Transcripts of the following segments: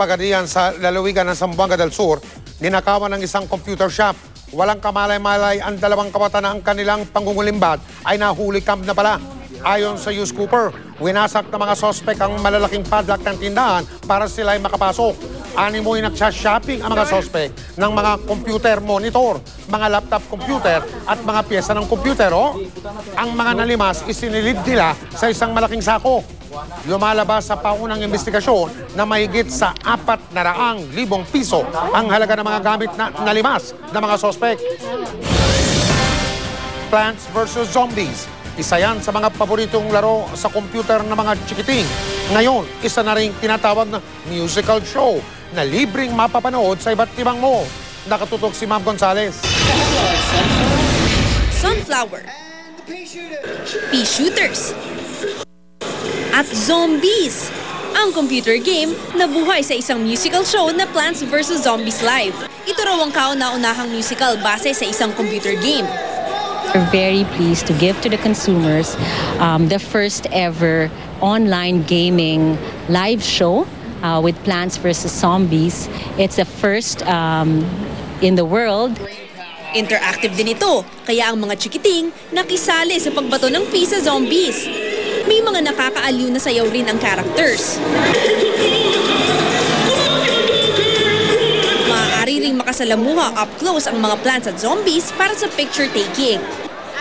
Pagadian sa lalawigan ng Zamboanga del Sur, ninakawan ng isang computer shop. Walang kamalay-malay ang dalawang kabataan na ang kanilang pangungulimbat ay nahuli camp na pala. Ayon sa News Cooper, winasak ng mga sospek ang malalaking padlock ng tindahan para sila ay makapasok. Animoy nagsha-shopping ang mga sospek ng mga computer monitor, mga laptop computer at mga pyesa ng computer. Ang mga nalimas isinilid nila sa isang malaking sako. Lumalabas sa paunang investigasyon na mahigit sa 400,000 piso ang halaga ng mga gamit na nalimas ng mga sospek. Plants vs. Zombies. Isa yan sa mga paboritong laro sa computer ng mga chikiting. Ngayon, isa na rin tinatawag na musical show na libreng mapapanood sa iba't ibang mall. Nakatutok si Ma'am Gonzales. Sunflower, pea shooters, at zombies. Ang computer game na buhay sa isang musical show na Plants vs. Zombies Live. Ito raw ang kauna-unahang musical base sa isang computer game. We're very pleased to give to the consumers the first ever online gaming live show with Plants vs. Zombies. It's the first in the world. Interactive din ito, kaya ang mga chikiting nakisali sa pagbato ng pea sa zombies. May mga nakakaaliw na sayaw rin ang characters. Maaari ring makasalamuha up close ang mga plants at zombies para sa picture taking.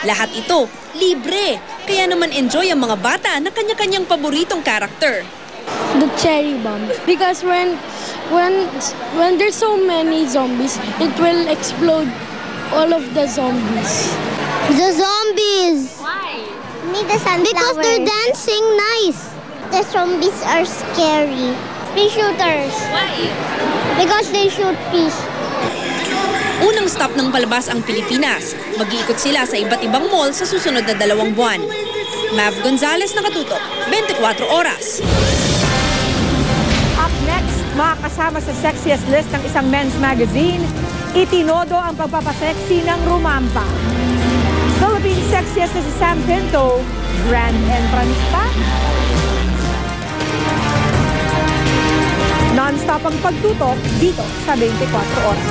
Lahat ito, libre. Kaya naman enjoy ang mga bata na kanya-kanyang paboritong character. The cherry bomb. Because when there's so many zombies, it will explode all of the zombies. The zombies! Why? Me the sunflowers. Because they're dancing nice. The zombies are scary. Pea shooters. Why? Because they shoot peas. Unang stop ng palabas ang Pilipinas. Mag-iikot sila sa iba't ibang mall sa susunod na 2 buwan. Mav Gonzales, nakatutok, 24 oras. Up next, makakasama sa sexiest list ng isang men's magazine, itinodo ang pagpapasexy ng rumampa. Philippine sexiest na si Sam Pinto, grand entrance pa. Non-stop ang pagtutok dito sa 24 oras.